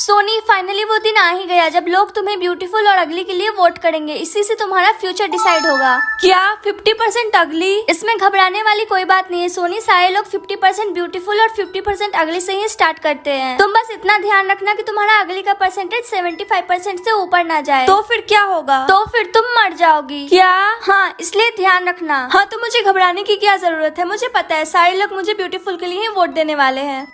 Soni finally वो दिन आ ही गया जब लोग तुम्हें ब्यूटीफुल और अगली के लिए वोट करेंगे। इसी से तुम्हारा फ्यूचर डिसाइड होगा। क्या 50% अगली? इसमें घबराने वाली कोई बात नहीं है सोनी, सारे लोग 50% ब्यूटीफुल और 50% अगली से ही स्टार्ट करते हैं। तुम बस इतना ध्यान रखना कि तुम्हारा अगली का परसेंटेज 75% से ऊपर ना जाए। तो फिर क्या होगा? तो फिर तुम मर जाओगी। क्या? हाँ, इसलिए ध्यान रखना। हाँ, तो मुझे घबराने की क्या जरूरत है? मुझे पता है सारे लोग मुझे ब्यूटीफुल के लिए ही वोट देने वाले हैं।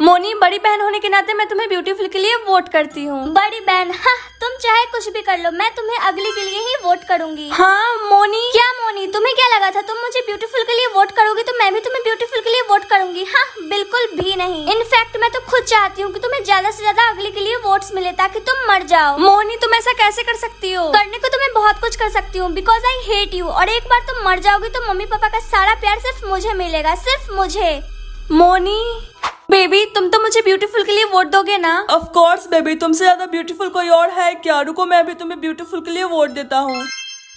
मोनी, बड़ी बहन होने के नाते मैं तुम्हें ब्यूटीफुल के लिए वोट करती हूँ। बड़ी बहन? हाँ, तुम चाहे कुछ भी कर लो, मैं तुम्हें अगली के लिए ही वोट करूंगी। हाँ मोनी। क्या मोनी, तुम्हें क्या लगा था तुम मुझे ब्यूटीफुल के लिए वोट करोगी तो मैं भी तुम्हें ब्यूटीफुल के लिए वोट करूंगी? हाँ, बिल्कुल भी नहीं। इनफैक्ट मैं तो खुद चाहती हूँ कि तुम्हें ज्यादा से ज्यादा अगली के लिए वोट्स मिले ताकि तुम मर जाओ। मोनी, तुम ऐसा कैसे कर सकती हो? करने को तो मैं बहुत कुछ कर सकती हूँ, बिकॉज आई हेट यू। और एक बार तुम मर जाओगी तो मम्मी पापा का सारा प्यार सिर्फ मुझे मिलेगा, सिर्फ मुझे। मोनी बेबी, तुम तो मुझे ब्यूटीफुल के लिए वोट दोगे ना? ऑफ कोर्स बेबी, तुमसे ज्यादा ब्यूटीफुल कोई और है क्या? रुको, मैं भी तुम्हें ब्यूटीफुल के लिए वोट देता हूँ।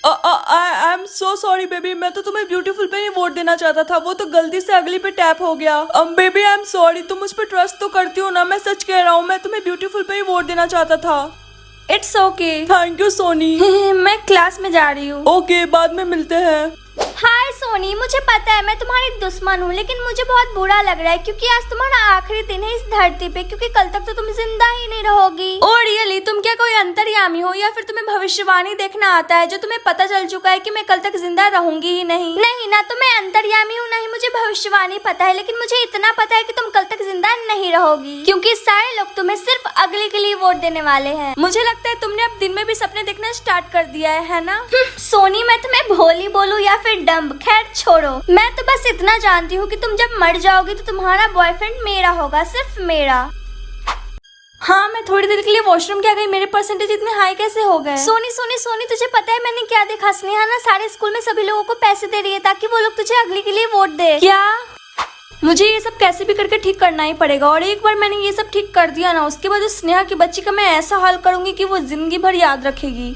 I am so sorry baby, मैं तो तुम्हें ब्यूटीफुल पे ही वोट देना चाहता था, वो तो गलती से अगली पे टैप हो गया। बेबी आई एम सॉरी, तुम मुझ पे ट्रस्ट तो करती हो ना? मैं सच कह रहा हूँ, मैं तुम्हें ब्यूटीफुल पे ही वोट देना चाहता था। It's okay. Thank you Soni. मैं क्लास में जा रही हूँ। ओके, बाद में मिलते हैं। हाय सोनी, मुझे पता है मैं तुम्हारी दुश्मन हूँ, लेकिन मुझे बहुत बुरा लग रहा है क्योंकि आज तुम्हारा आखिरी दिन है इस धरती पे, क्योंकि कल तक तो तुम जिंदा ही नहीं रहोगी। Oh really? तुम क्या कोई अंतर्यामी हो या फिर तुम्हें भविष्यवाणी देखना आता है जो तुम्हें पता चल चुका है कि मैं कल तक जिंदा रहूंगी ही नहीं? नहीं ना, तो मैं अंतर्यामी हूँ, नहीं मुझे भविष्यवाणी पता है, लेकिन मुझे इतना पता है कि तुम कल तक जिंदा नहीं रहोगी क्योंकि सारे लोग तुम्हें सिर्फ अगली के लिए वोट देने वाले हैं। मुझे लगता है तुमने अब दिन में भी सपने देखना स्टार्ट कर दिया है ना? सोनी, मैं तुम्हें भोली बोलूं या फिर डम्ब, खैर छोड़ो। मैं तो बस इतना जानती हूँ कि तुम जब मर जाओगी तो तुम्हारा बॉयफ्रेंड मेरा होगा, सिर्फ मेरा। हाँ, मैं थोड़ी देर के लिए वॉशरूम क्या गई, मेरे परसेंटेज इतने हाई कैसे हो गए? सोनी सोनी सोनी, तुझे पता है मैंने क्या देखा? स्नेहा ना सारे स्कूल में सभी लोगों को पैसे दे रही है ताकि वो लोग तुझे अगली के लिए वोट दे। क्या? मुझे ये सब कैसे भी करके ठीक करना ही पड़ेगा, और एक बार मैंने ये सब ठीक कर दिया ना, उसके बाद उस स्नेहा की बच्ची का मैं ऐसा हाल करूंगी कि वो जिंदगी भर याद रखेगी।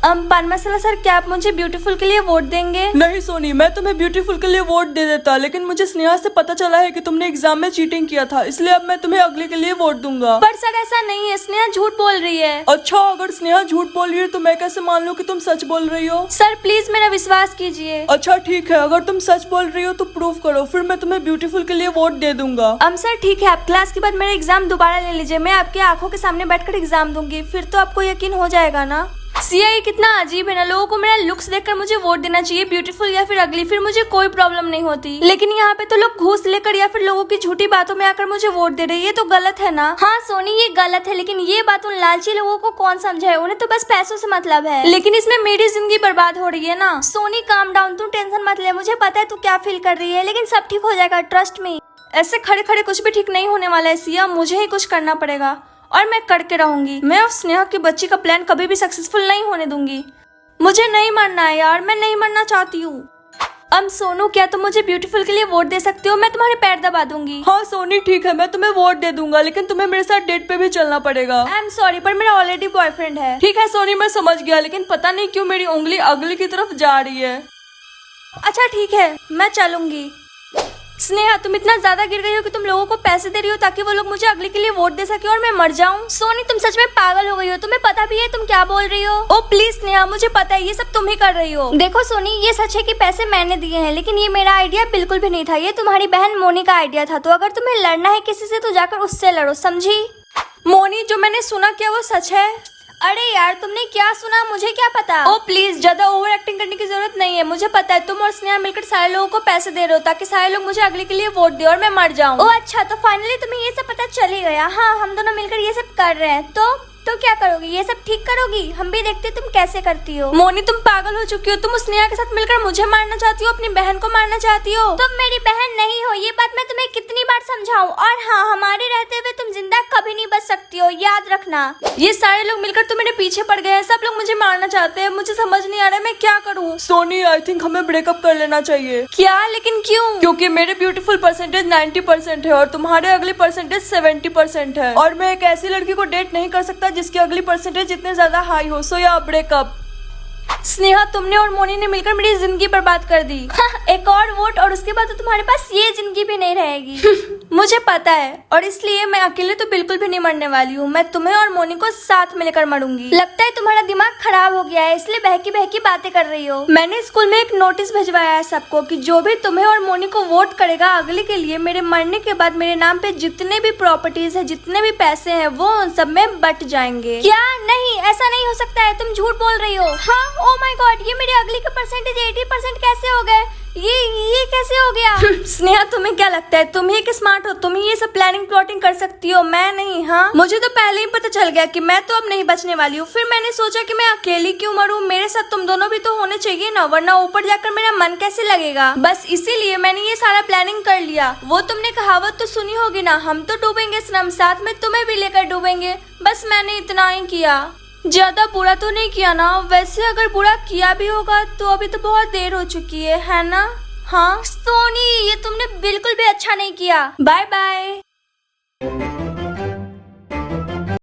पान मसाला सर, क्या आप मुझे ब्यूटीफुल के लिए वोट देंगे? नहीं सोनी, मैं तुम्हें ब्यूटीफुल के लिए वोट दे देता, लेकिन मुझे स्नेहा से पता चला है कि तुमने एग्जाम में चीटिंग किया था, इसलिए अब मैं तुम्हें अगले के लिए वोट दूंगा। पर सर ऐसा नहीं है, स्नेहा झूठ बोल रही है। अच्छा, अगर स्नेहा झूठ बोल रही है तो मैं कैसे मान लूं कि तुम सच बोल रही हो? सर प्लीज मेरा विश्वास कीजिए। अच्छा ठीक है, अगर तुम सच बोल रही हो तो प्रूव करो, फिर मैं तुम्हें ब्यूटीफुल के लिए वोट दे दूंगा। सर ठीक है, आप क्लास के बाद मेरा एग्जाम दोबारा ले लीजिए, मैं आपकी आंखों के सामने बैठकर एग्जाम दूंगी, फिर तो आपको यकीन हो जाएगा ना। सिया, ये कितना अजीब है ना, लोगों को मेरा लुक्स देखकर मुझे वोट देना चाहिए, ब्यूटीफुल या फिर अगली, फिर मुझे कोई प्रॉब्लम नहीं होती, लेकिन यहाँ पे तो लोग घूस लेकर या फिर लोगों की झूठी बातों में आकर मुझे वोट दे रहे हैं, ये तो गलत है ना? हाँ सोनी, ये गलत है, लेकिन ये बात उन लालची लोगों को कौन समझाए, उन्हें तो बस पैसों से मतलब है, लेकिन इसमें मेरी जिंदगी बर्बाद हो रही है ना। सोनी काम डाउन, तू टेंशन मत ले, मुझे पता है तू क्या फील कर रही है, लेकिन सब ठीक हो जाएगा, ट्रस्ट मी। ऐसे खड़े खड़े कुछ भी ठीक नहीं होने वाला है सिया, मुझे ही कुछ करना पड़ेगा और मैं करके रहूंगी। मैं उस स्नेहा की बच्ची का प्लान कभी भी सक्सेसफुल नहीं होने दूंगी। मुझे नहीं मरना है यार, मैं नहीं मरना चाहती हूँ। सोनू, क्या तुम मुझे ब्यूटीफुल के लिए वोट दे सकती हो? मैं तुम्हारे पैर दबा दूंगी। हाँ सोनी ठीक है, मैं तुम्हें वोट दे दूंगा, लेकिन तुम्हें मेरे साथ डेट पे भी चलना पड़ेगा। आई एम सॉरी, पर मेरा ऑलरेडी बॉयफ्रेंड है। ठीक है सोनी, मैं समझ गया, लेकिन पता नहीं क्यों मेरी उंगली अगली की तरफ जा रही है। अच्छा ठीक है, मैं चलूंगी। स्नेहा, तुम इतना ज्यादा गिर गई हो कि तुम लोगों को पैसे दे रही हो ताकि वो लोग मुझे अगली के लिए वोट दे सके और मैं मर जाऊं? सोनी, तुम सच में पागल हो गई हो, तुम्हें पता भी है तुम क्या बोल रही हो? ओ प्लीज स्नेहा, मुझे पता है ये सब तुम ही कर रही हो। देखो सोनी, ये सच है कि पैसे मैंने दिए हैं, लेकिन ये मेरा आइडिया बिल्कुल भी नहीं था, ये तुम्हारी बहन मोनी का आइडिया था, तो अगर तुम्हें लड़ना है किसी से तो जाकर उससे लड़ो, समझी? मोनी, जो मैंने सुना क्या वो सच है? अरे यार, तुमने क्या सुना, मुझे क्या पता। ओ प्लीज, ज्यादा ओवर एक्टिंग करने की जरूरत नहीं है, मुझे पता है तुम और स्नेहा मिलकर सारे लोगों को पैसे दे रहे हो ताकि सारे लोग मुझे अगले के लिए वोट दे और मैं मर जाऊं। ओ अच्छा, तो फाइनली तुम्हें ये सब पता चल ही गया। हाँ, हम दोनों मिलकर ये सब कर रहे हैं, तो क्या करोगी? ये सब ठीक करोगी? हम भी देखते तुम कैसे करती हो। मोनी, तुम पागल हो चुकी हो, तुम उस स्नेहा के साथ मिलकर मुझे मारना चाहती हो, अपनी बहन को मारना चाहती हो। तुम मेरी बहन नहीं हो, ये बात मैं तुम्हें कितनी बार समझाऊं, और हाँ, हमारे रहते हुए तुम जिंदा कभी नहीं बच सकती हो, याद रखना। ये सारे लोग मिलकर तो मेरे पीछे पड़ गए हैं, सब लोग मुझे मारना चाहते हैं, मुझे समझ नहीं आ रहा है मैं क्या करूँ। सोनी, आई थिंक हमें ब्रेकअप कर लेना चाहिए। क्या? लेकिन क्यों? क्योंकि मेरे ब्यूटीफुल परसेंटेज 90% है और तुम्हारे अगली परसेंटेज 70% है, और मैं एक ऐसी लड़की को डेट नहीं कर सकता जिसकी अगली परसेंटेज जितने ज्यादा हाई हो, सो या ब्रेकअप। स्नेहा, तुमने और मोनी ने मिलकर मेरी जिंदगी बर्बाद कर दी। एक और वोट और उसके बाद तो तुम्हारे पास ये जिंदगी भी नहीं रहेगी। मुझे पता है, और इसलिए मैं अकेले तो बिल्कुल भी नहीं मरने वाली हूँ। मैं तुम्हें और मोनी को साथ में लेकर मरूंगी। लगता है तुम्हारा दिमाग खराब हो गया है, इसलिए बहकी बहकी बातें कर रही हो। मैंने स्कूल में एक नोटिस भिजवाया है सबको कि जो भी तुम्हें और मोनी को वोट करेगा अगले के लिए, मेरे मरने के बाद मेरे नाम पे जितने भी प्रॉपर्टीज है, जितने भी पैसे हैं, वो उन सब में बट जाएंगे। क्या? नहीं, ऐसा नहीं हो सकता है, तुम झूठ बोल रही हो। हाँ, ओ माय गॉड, ये मेरे अगली का परसेंटेज 80% कैसे हो गए? ये कैसे हो गया? स्नेहा, तुम्हें क्या लगता है तुम ही एक स्मार्ट हो, तुम ही ये सब प्लानिंग प्लॉटिंग कर सकती हो, मैं नहीं। हाँ, मुझे तो पहले ही पता चल गया कि मैं तो अब नहीं बचने वाली हूँ। फिर मैंने सोचा कि मैं अकेली क्यों मरूं, मेरे साथ तुम दोनों भी तो होने चाहिए ना, वरना ऊपर जाकर मेरा मन कैसे लगेगा। बस इसीलिए मैंने ये सारा प्लानिंग कर लिया। वो तुमने कहावत तो सुनी होगी ना, हम तो डूबेंगे सनम, साथ में तुम्हें भी लेकर डूबेंगे। बस मैंने इतना ही किया, ज्यादा बुरा तो नहीं किया ना। वैसे अगर बुरा किया भी होगा तो अभी तो बहुत देर हो चुकी है ना। हाँ सोनी, ये तुमने बिल्कुल भी अच्छा नहीं किया। Bye bye.